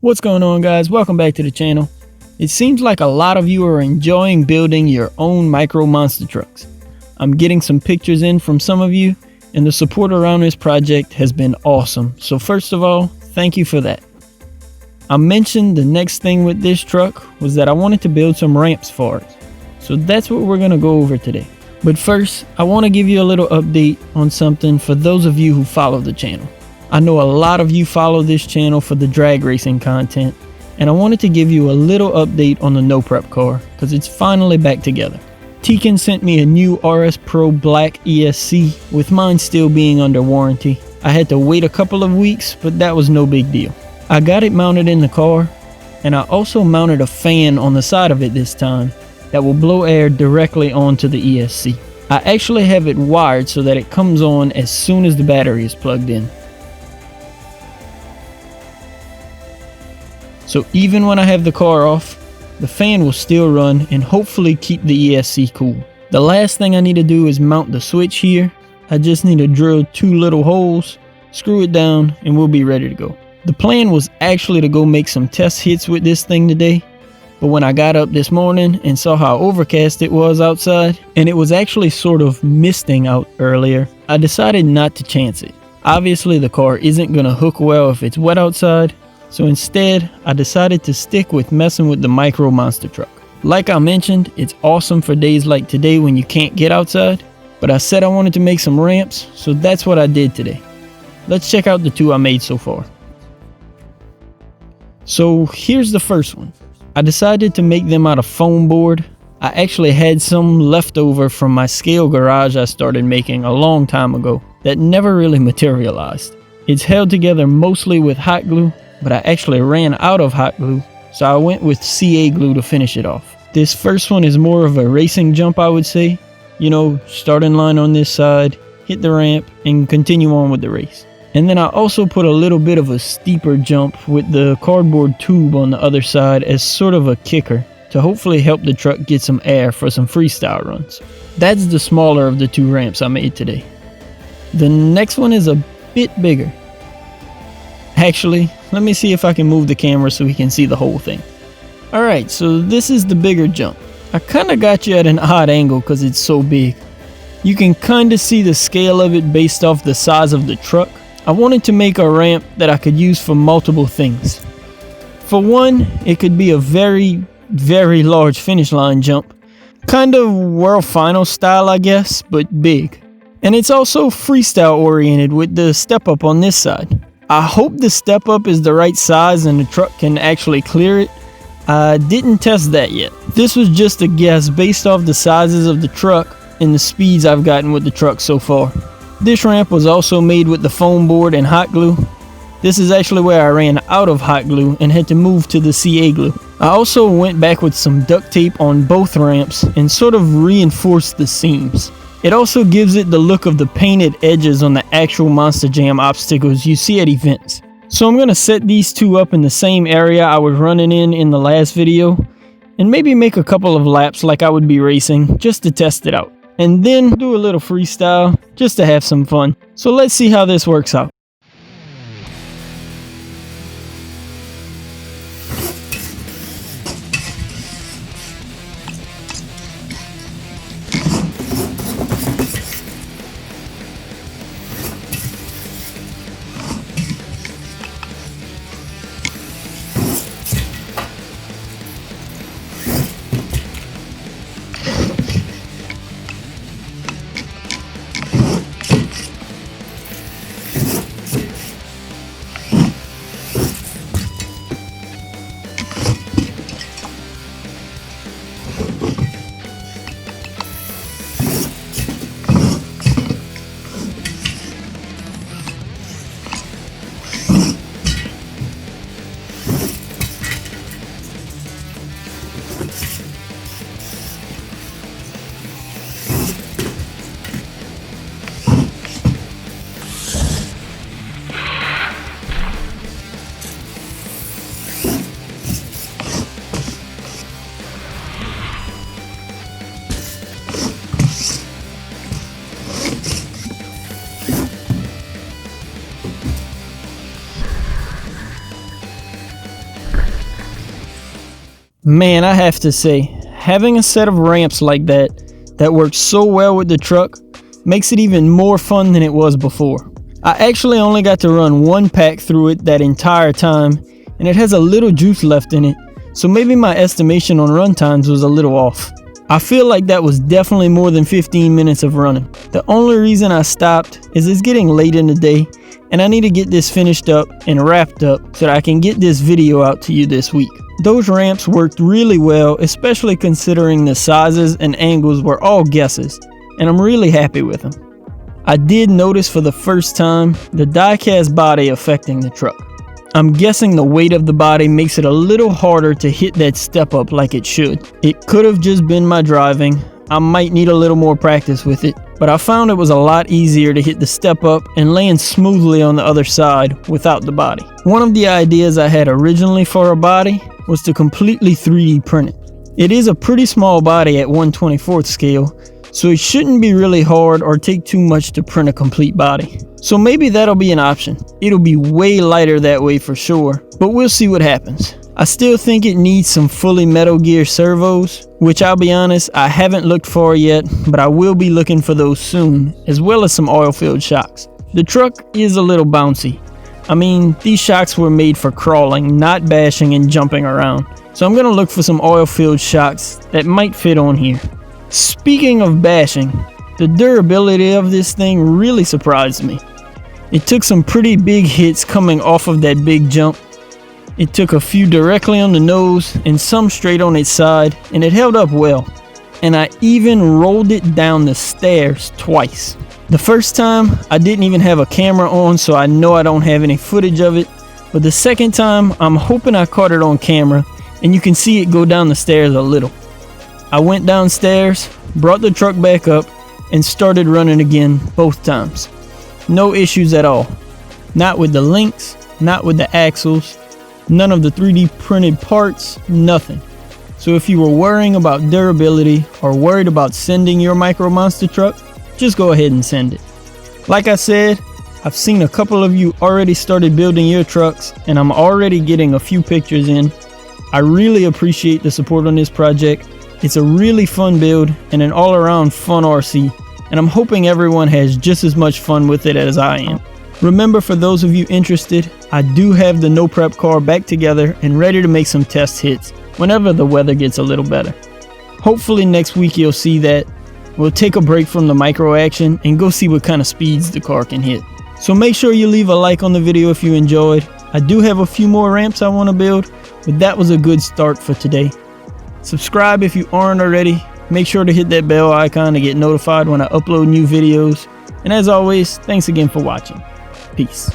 What's going on, guys? Welcome back to the channel. It seems like a lot of you are enjoying building your own micro monster trucks. I'm getting some pictures in from some of you, and the support around this project has been awesome. So first of all, thank you for that. I mentioned the next thing with this truck was that I wanted to build some ramps for it. So that's what we're going to go over today. But first, I want to give you a little update on something for those of you who follow the channel. I know a lot of you follow this channel for the drag racing content, and I wanted to give you a little update on the no prep car because it's finally back together. Tekin sent me a new RS Pro Black ESC with mine still being under warranty. I had to wait a couple of weeks, but that was no big deal. I got it mounted in the car, and I also mounted a fan on the side of it this time that will blow air directly onto the ESC. I actually have it wired so that it comes on as soon as the battery is plugged in. So even when I have the car off, the fan will still run and hopefully keep the ESC cool. The last thing I need to do is mount the switch here. I just need to drill 2 little holes, screw it down, and we'll be ready to go. The plan was actually to go make some test hits with this thing today, but when I got up this morning and saw how overcast it was outside, and it was actually sort of misting out earlier, I decided not to chance it. Obviously the car isn't gonna hook well if it's wet outside, so instead, I decided to stick with messing with the micro monster truck. Like I mentioned, it's awesome for days like today when you can't get outside, but I said I wanted to make some ramps, so that's what I did today. Let's check out the 2 I made so far. So here's the first one. I decided to make them out of foam board. I actually had some left over from my scale garage I started making a long time ago that never really materialized. It's held together mostly with hot glue, but I actually ran out of hot glue, so I went with CA glue to finish it off. This first one is more of a racing jump, I would say. You know, starting line on this side, hit the ramp, and continue on with the race. And then I also put a little bit of a steeper jump with the cardboard tube on the other side as sort of a kicker to hopefully help the truck get some air for some freestyle runs. That's the smaller of the 2 ramps I made today. The next one is a bit bigger. Actually, let me see if I can move the camera so we can see the whole thing. Alright, so this is the bigger jump. I kinda got you at an odd angle because it's so big. You can kinda see the scale of it based off the size of the truck. I wanted to make a ramp that I could use for multiple things. For one, it could be a very, very large finish line jump. Kind of World Final style, I guess, but big. And it's also freestyle oriented with the step up on this side. I hope the step up is the right size and the truck can actually clear it. I didn't test that yet. This was just a guess based off the sizes of the truck and the speeds I've gotten with the truck so far. This ramp was also made with the foam board and hot glue. This is actually where I ran out of hot glue and had to move to the CA glue. I also went back with some duct tape on both ramps and sort of reinforced the seams. It also gives it the look of the painted edges on the actual Monster Jam obstacles you see at events. So I'm going to set these 2 up in the same area I was running in the last video, and maybe make a couple of laps like I would be racing just to test it out. And then do a little freestyle just to have some fun. So let's see how this works out. Man, I have to say, having a set of ramps like that works so well with the truck makes it even more fun than it was before. I actually only got to run one pack through it that entire time, and it has a little juice left in it, so maybe my estimation on run times was a little off. I feel like that was definitely more than 15 minutes of running. The only reason I stopped is it's getting late in the day, and I need to get this finished up and wrapped up so that I can get this video out to you this week. Those ramps worked really well, especially considering the sizes and angles were all guesses, and I'm really happy with them. I did notice for the first time the die-cast body affecting the truck. I'm guessing the weight of the body makes it a little harder to hit that step up like it should. It could have just been my driving. I might need a little more practice with it, but I found it was a lot easier to hit the step up and land smoothly on the other side without the body. One of the ideas I had originally for a body was to completely 3D print it. It is a pretty small body at 1/24th scale, so it shouldn't be really hard or take too much to print a complete body. So maybe that'll be an option. It'll be way lighter that way for sure, but we'll see what happens. I still think it needs some fully Metal Gear servos, which I'll be honest, I haven't looked for yet, but I will be looking for those soon, as well as some oil-filled shocks. The truck is a little bouncy. I mean, these shocks were made for crawling, not bashing and jumping around. So I'm gonna look for some oil-filled shocks that might fit on here. Speaking of bashing, the durability of this thing really surprised me. It took some pretty big hits coming off of that big jump. It took a few directly on the nose and some straight on its side, and it held up well. And I even rolled it down the stairs twice. The first time, I didn't even have a camera on, so I know I don't have any footage of it. But the second time, I'm hoping I caught it on camera, and you can see it go down the stairs a little. I went downstairs, brought the truck back up, and started running again both times. No issues at all. Not with the links, not with the axles, none of the 3D printed parts, nothing. So if you were worrying about durability or worried about sending your Micro Monster truck, just go ahead and send it. Like I said, I've seen a couple of you already started building your trucks, and I'm already getting a few pictures in. I really appreciate the support on this project. It's a really fun build and an all-around fun RC, and I'm hoping everyone has just as much fun with it as I am. Remember, for those of you interested, I do have the no prep car back together and ready to make some test hits whenever the weather gets a little better. Hopefully next week you'll see that. We'll take a break from the micro action and go see what kind of speeds the car can hit. So make sure you leave a like on the video if you enjoyed. I do have a few more ramps I want to build, but that was a good start for today. Subscribe if you aren't already. Make sure to hit that bell icon to get notified when I upload new videos. And as always, thanks again for watching. Peace.